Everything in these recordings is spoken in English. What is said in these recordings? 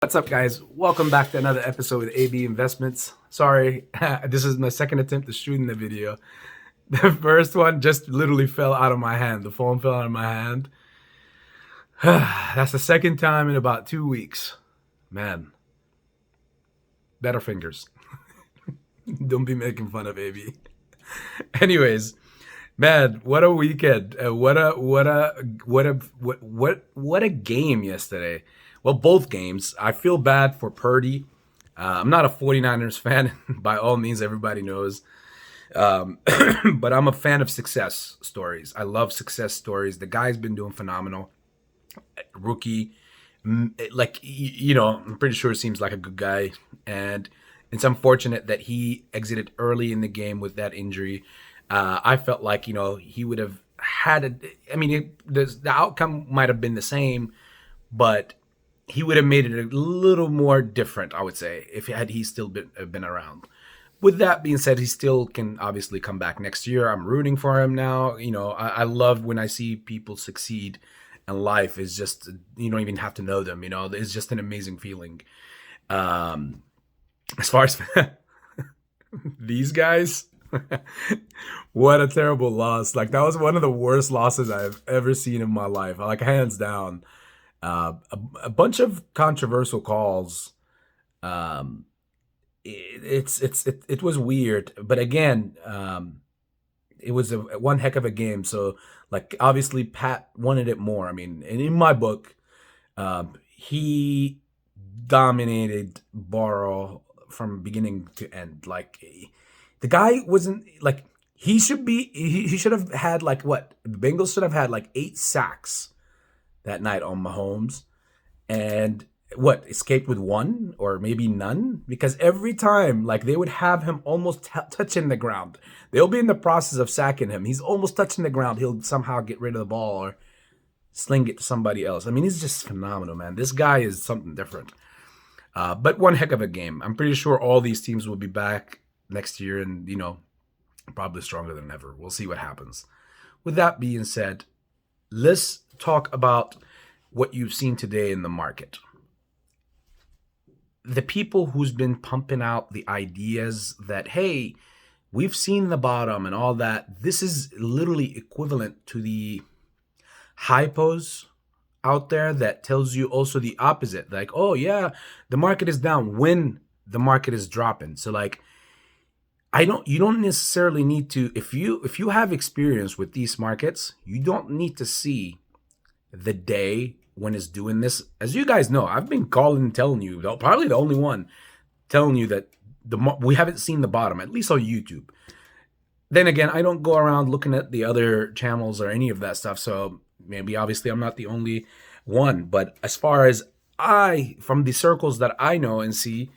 What's up, guys? Welcome back to another episode with AB Investments. Sorry, this is my second attempt to shooting the video. The first one just literally fell out of my hand. The phone fell out of my hand. That's the second time in about 2 weeks. Man, better fingers. Don't be making fun of AB. Anyways, man, what a weekend! What a game yesterday. Well, both games. I feel bad for Purdy. I'm not a 49ers fan by all means. Everybody knows. But I'm a fan of success stories. I love success stories. The guy's been doing phenomenal. Rookie, I'm pretty sure it seems like a good guy, and it's unfortunate that he exited early in the game with that injury. I felt like he would have had I mean, the outcome might have been the same, but he would have made it a little more different, I would say, if he still been around. With that being said, he still can obviously come back next year. I'm rooting for him now. I love when I see people succeed in life. Is just, you don't even have to know them. It's just an amazing feeling. As far as these guys, what a terrible loss. Like, that was one of the worst losses I've ever seen in my life. Like, hands down. A bunch of controversial calls. Um, it was weird, but again, it was one heck of a game. So, like, obviously Pat wanted it more. I mean, and in my book, he dominated Burrow from beginning to end. Like, the guy wasn't like he should be. He should have had, like, what the Bengals should have had, like 8 sacks that night on Mahomes, and what escaped with one or maybe none, because every time, like, they would have him almost touching the ground. They'll be in the process of sacking him. He's almost touching the ground. He'll somehow get rid of the ball or sling it to somebody else. I mean, he's just phenomenal, man. This guy is something different. But one heck of a game. I'm pretty sure all these teams will be back next year, and probably stronger than ever. We'll see what happens. With that being said, let's talk about what you've seen today in the market. The people who's been pumping out the ideas that, hey, we've seen the bottom and all that, this is literally equivalent to the hypos out there that tells you also the opposite. Like, oh yeah, the market is down when the market is dropping. So, like, you don't necessarily need to, if you have experience with these markets, you don't need to see the day when it's doing this. As you guys know, I've been calling and telling you, probably the only one telling you that we haven't seen the bottom, at least on YouTube. Then again, I don't go around looking at the other channels or any of that stuff, so maybe obviously I'm not the only one. But as far as from the circles that I know and see,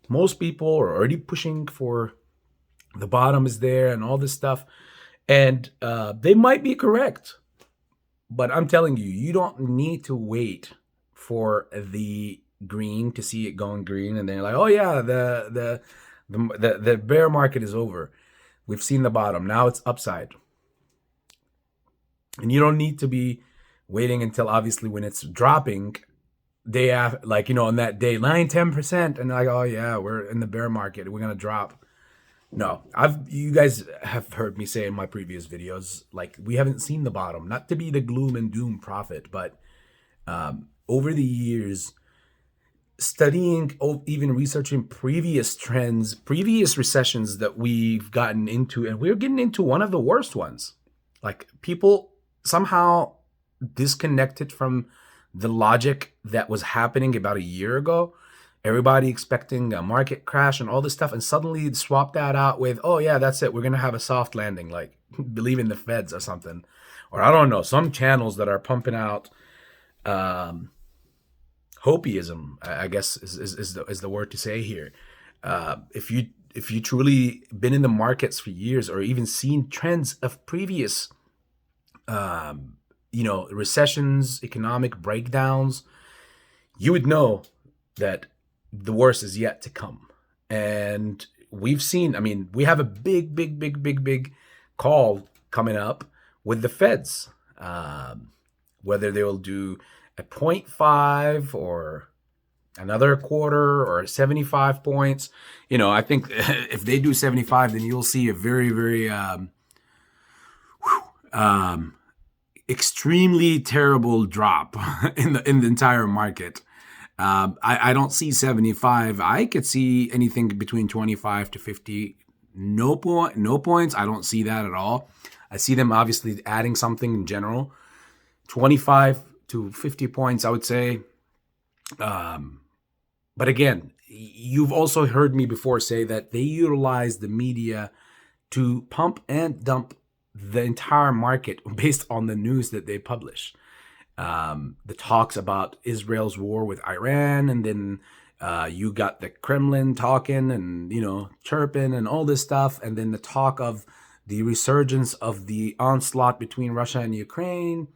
most people are already pushing for the bottom is there and all this stuff, and they might be correct. But I'm telling you, you don't need to wait for the green to see it going green, and then you're like, oh yeah, the bear market is over. We've seen the bottom. Now it's upside, and you don't need to be waiting until obviously when it's dropping. Day after, like, on that day, 9-10%, and like, oh yeah, we're in the bear market. We're gonna drop. No, you guys have heard me say in my previous videos, like, we haven't seen the bottom. Not to be the gloom and doom prophet, but over the years, studying, even researching previous trends, previous recessions that we've gotten into, and we're getting into one of the worst ones. Like, people somehow disconnected from the logic that was happening about a year ago. Everybody expecting a market crash and all this stuff, and suddenly swap that out with, oh yeah, that's it, we're gonna have a soft landing, like, believe in the feds or something, or I don't know, some channels that are pumping out hopeism, I guess is the word to say here. If you truly been in the markets for years, or even seen trends of previous recessions, economic breakdowns, you would know that the worst is yet to come. And we've seen, I mean, we have a big call coming up with the feds, whether they will do a 0.5 or another quarter or 75 points. I think if they do 75, then you'll see a very, very um, extremely terrible drop in the entire market. I don't see 75. I could see anything between 25 to 50. No points. I don't see that at all. I see them obviously adding something in general. 25 to 50 points, I would say. But again, you've also heard me before say that they utilize the media to pump and dump the entire market based on the news that they publish. The talks about Israel's war with Iran, and then you got the Kremlin talking and chirping and all this stuff, and then the talk of the resurgence of the onslaught between Russia and Ukraine.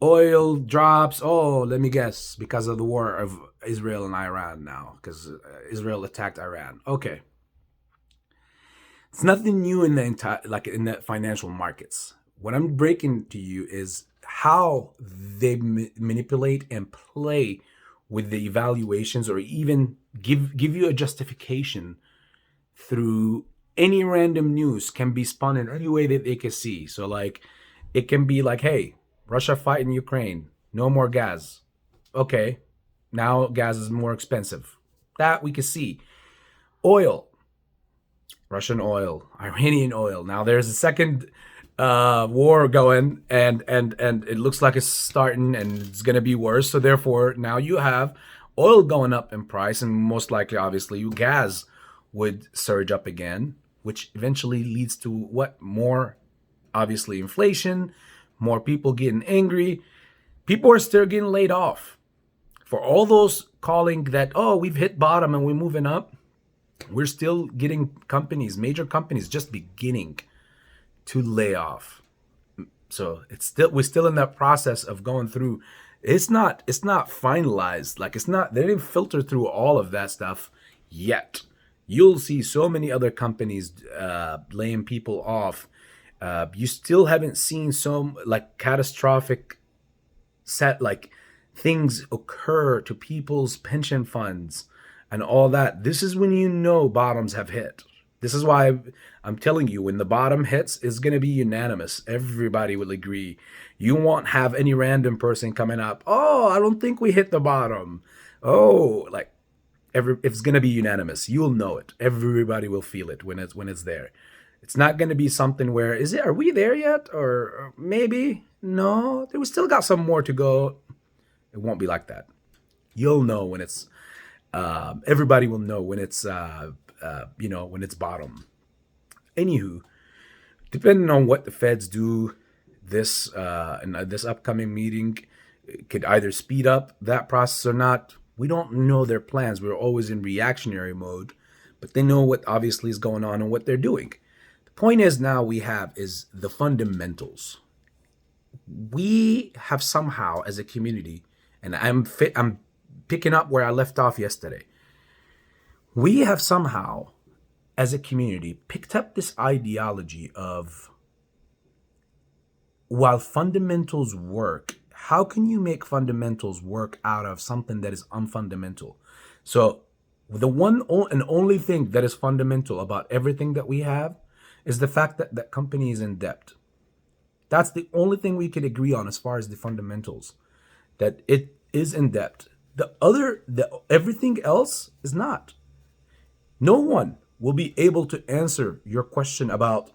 Oil drops. Oh, let me guess, because of the war of Israel and Iran now, because Israel attacked Iran. Okay, it's nothing new in the entire in the financial markets. What I'm breaking to you is how they manipulate and play with the evaluations, or even give you a justification through any random news can be spun in any way that they can see. So it can be like, hey, Russia fighting Ukraine, no more gas. Okay, now gas is more expensive. That we can see. Oil, Russian oil, Iranian oil. Now there's a second war going, and it looks like it's starting, and it's gonna be worse. So therefore, now you have oil going up in price, and most likely, obviously, gas would surge up again, which eventually leads to what? More, obviously, inflation, more people getting angry. People are still getting laid off. For all those calling that, oh, we've hit bottom and we're moving up, we're still getting companies, major companies, just beginning to lay off. So we're still in that process of going through. It's not finalized. They didn't filter through all of that stuff yet. You'll see so many other companies laying people off. You still haven't seen some catastrophic things occur to people's pension funds and all that. This is when bottoms have hit. This is why I'm telling you, when the bottom hits, it's going to be unanimous. Everybody will agree. You won't have any random person coming up, oh, I don't think we hit the bottom. Oh, it's going to be unanimous. You'll know it. Everybody will feel it when it's there. It's not going to be something where, are we there yet? Or maybe, no, we still got some more to go. It won't be like that. You'll know when it's, everybody will know when it's, when it's bottom. Anywho, depending on what the Feds do this in this upcoming meeting, it could either speed up that process or not. We don't know their plans. We're always in reactionary mode, but they know what obviously is going on and what they're doing. The point is now is the fundamentals. We have somehow, as a community, and I'm picking up where I left off yesterday. We have somehow, as a community, picked up this ideology of, while fundamentals work, how can you make fundamentals work out of something that is unfundamental? So the one and only thing that is fundamental about everything that we have is the fact that that company is in debt. That's the only thing we could agree on as far as the fundamentals, that it is in debt. Everything else is not. No one will be able to answer your question about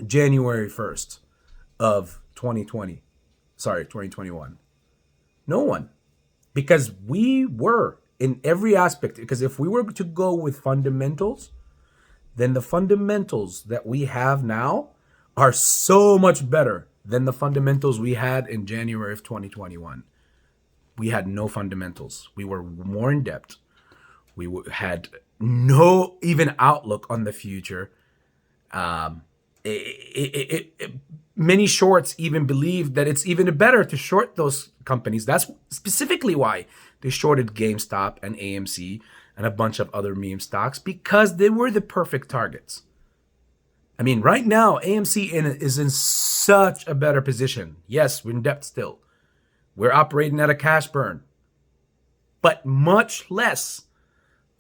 January 1st of 2021. No one. Because we were in every aspect. Because if we were to go with fundamentals, then the fundamentals that we have now are so much better than the fundamentals we had in January of 2021. We had no fundamentals. We were more in debt. We had no even outlook on the future. Many shorts even believe that it's even better to short those companies. That's specifically why they shorted GameStop and AMC and a bunch of other meme stocks, because they were the perfect targets. I mean, right now, AMC is in such a better position. Yes, we're in debt still. We're operating at a cash burn. but much less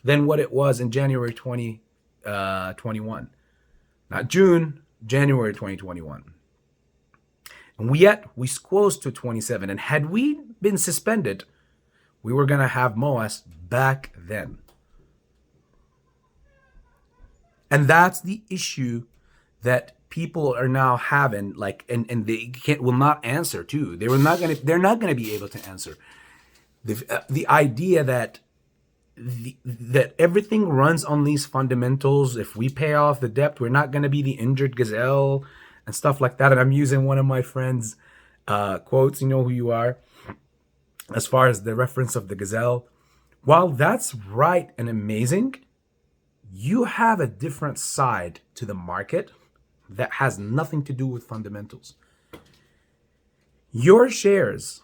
than what it was in January 2021. Not June, January 2021. And yet we closed to 27. And had we been suspended, we were going to have MOAS back then. And that's the issue that people are now having, like, and they will not answer too. They're not going to be able to answer the idea that that everything runs on these fundamentals. If we pay off the debt, we're not going to be the injured gazelle and stuff like that. And I'm using one of my friends' quotes. You know who you are, as far as the reference of the gazelle. While that's right and amazing, you have a different side to the market that has nothing to do with fundamentals. Your shares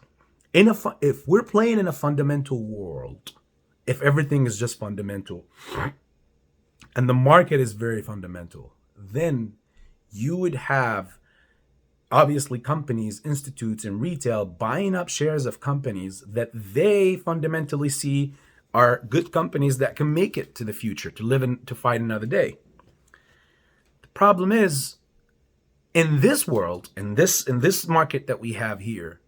if we're playing in a fundamental world, if everything is just fundamental and the market is very fundamental, then you would have obviously companies, institutes, and retail buying up shares of companies that they fundamentally see are good companies that can make it to the future, to live and to fight another day. The problem is, in this world, in this market that we have here,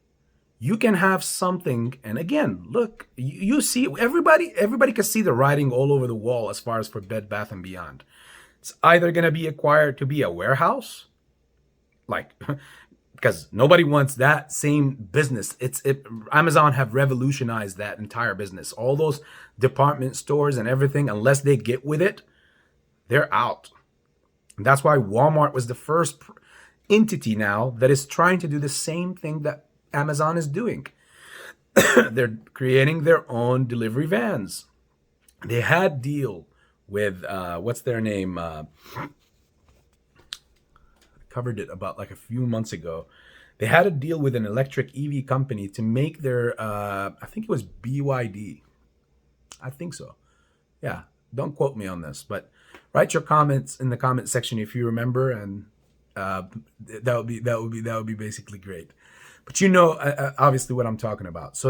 you can have something, and again, look, you see, everybody can see the writing all over the wall as far as for Bed Bath & Beyond. It's either going to be acquired to be a warehouse, like, because nobody wants that same business. Amazon have revolutionized that entire business. All those department stores and everything, unless they get with it, they're out. And that's why Walmart was the first entity now that is trying to do the same thing that Amazon is doing. They're creating their own delivery vans. They had deal with what's their name? Covered it about like a few months ago. They had a deal with an electric EV company to make their I think it was BYD. I think so. Yeah, don't quote me on this, but write your comments in the comment section if you remember, and that would be basically great. But you know, obviously what I'm talking about. So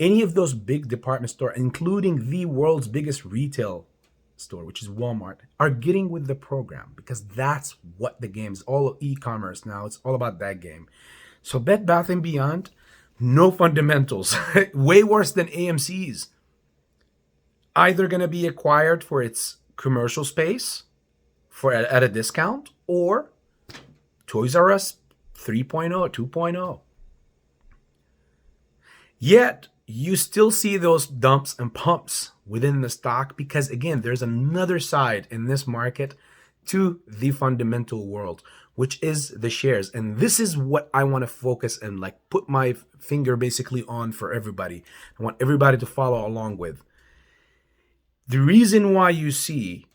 any of those big department store, including the world's biggest retail store, which is Walmart, are getting with the program because that's what the game is. All e-commerce now, it's all about that game. So Bed Bath & Beyond, no fundamentals. Way worse than AMC's. Either going to be acquired for its commercial space at a discount, or Toys R Us 3.0, 2.0. Yet you still see those dumps and pumps within the stock because, again, there's another side in this market to the fundamental world, which is the shares. And this is what I want to focus and like put my finger basically on for everybody. I want everybody to follow along with. The reason why you see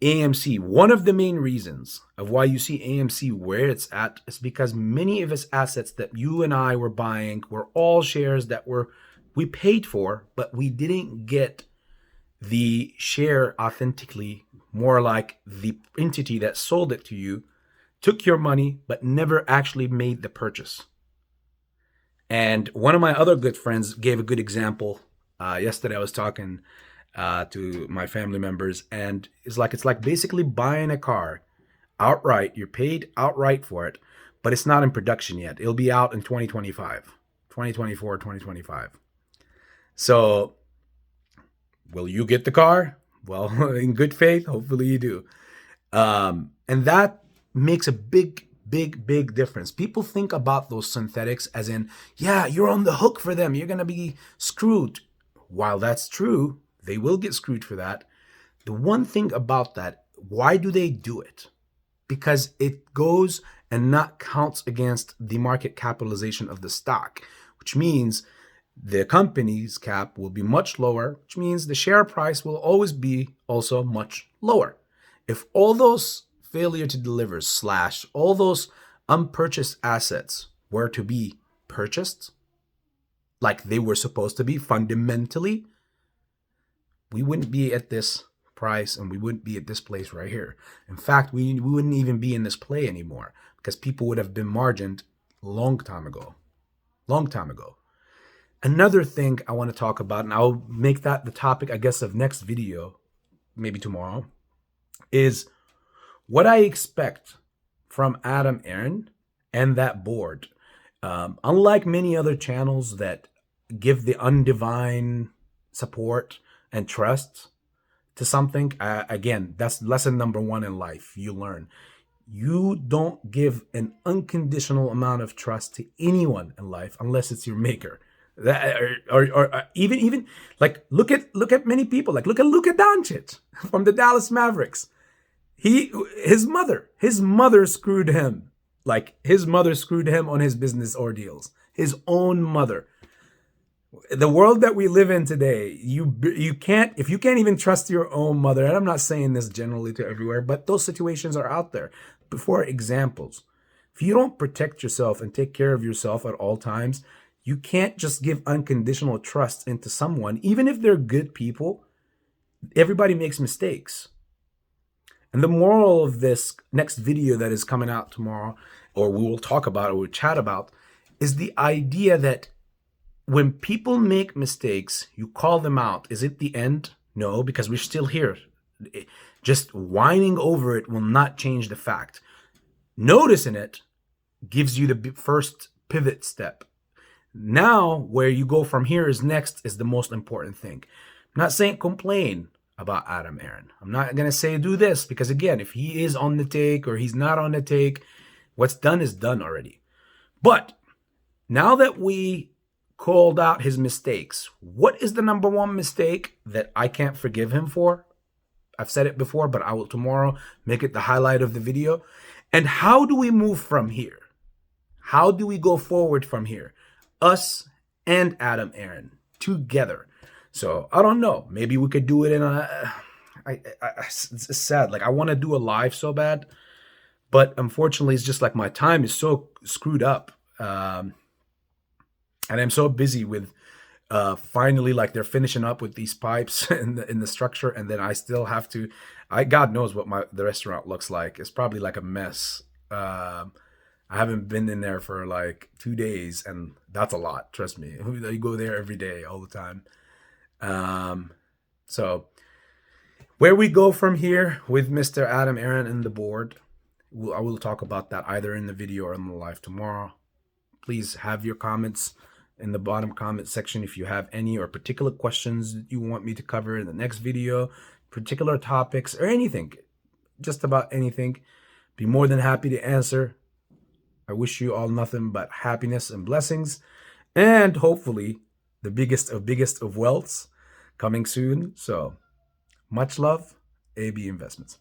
AMC, one of the main reasons of why you see AMC where it's at is because many of its assets that you and I were buying were all shares that we paid for, but we didn't get the share authentically. More like the entity that sold it to you took your money, but never actually made the purchase. And one of my other good friends gave a good example. Yesterday I was talking to my family members, and it's like basically buying a car outright. You're paid outright for it, but it's not in production yet. It'll be out in 2025, 2024, 2025. So will you get the car? Well, in good faith, hopefully you do. And that makes a big difference. People think about those synthetics as in, yeah, you're on the hook for them. You're going to be screwed. While that's true, they will get screwed for that. The one thing about that, why do they do it? Because it goes and not counts against the market capitalization of the stock, which means the company's cap will be much lower, which means the share price will always be also much lower. If all those failure to deliver / all those unpurchased assets were to be purchased like they were supposed to be fundamentally, we wouldn't be at this price and we wouldn't be at this place right here. In fact, we wouldn't even be in this play anymore because people would have been margined long time ago. Another thing I want to talk about, and I'll make that the topic, I guess, of next video, maybe tomorrow, is what I expect from Adam Aaron and that board. Unlike many other channels that give the undivine support and trust to something, again, that's lesson number one in life. You learn. You don't give an unconditional amount of trust to anyone in life unless it's your maker. That, or even like look at many people, like look at Doncic from the Dallas Mavericks. His mother screwed him. Like his mother screwed him on his business ordeals. His own mother. The world that we live in today, you can't, if you can't even trust your own mother, and I'm not saying this generally to everywhere, but those situations are out there. For examples, if you don't protect yourself and take care of yourself at all times, you can't just give unconditional trust into someone, even if they're good people. Everybody makes mistakes. And the moral of this next video that is coming out tomorrow, or we will talk about, or we'll chat about, is the idea that when people make mistakes, you call them out. Is it the end? No, because we're still here. Just whining over it will not change the fact. Noticing it gives you the first pivot step. Now, where you go from here is next is the most important thing. I'm not saying complain about Adam Aaron. I'm not going to say do this, because again, if he is on the take or he's not on the take, what's done is done already. But now that we called out his mistakes, what is the number one mistake that I can't forgive him for? I've said it before, but I will tomorrow make it the highlight of the video. And how do we move from here? How do we go forward from here? Us and Adam Aaron together. So I don't know. Maybe we could do it in it's sad. Like I want to do a live so bad, but unfortunately, it's just like my time is so screwed up, and I'm so busy with finally, like they're finishing up with these pipes in the structure, and then I still have to. God knows what the restaurant looks like. It's probably like a mess. I haven't been in there for like 2 days, and that's a lot. Trust me. You go there every day, all the time. So where we go from here with Mr. Adam Aaron and the board, I will talk about that either in the video or in the live tomorrow. Please have your comments in the bottom comment section if you have any, or particular questions you want me to cover in the next video, particular topics or anything, just about anything. Be more than happy to answer. I wish you all nothing but happiness and blessings, and hopefully the biggest of wealths coming soon. So much love, AB Investments.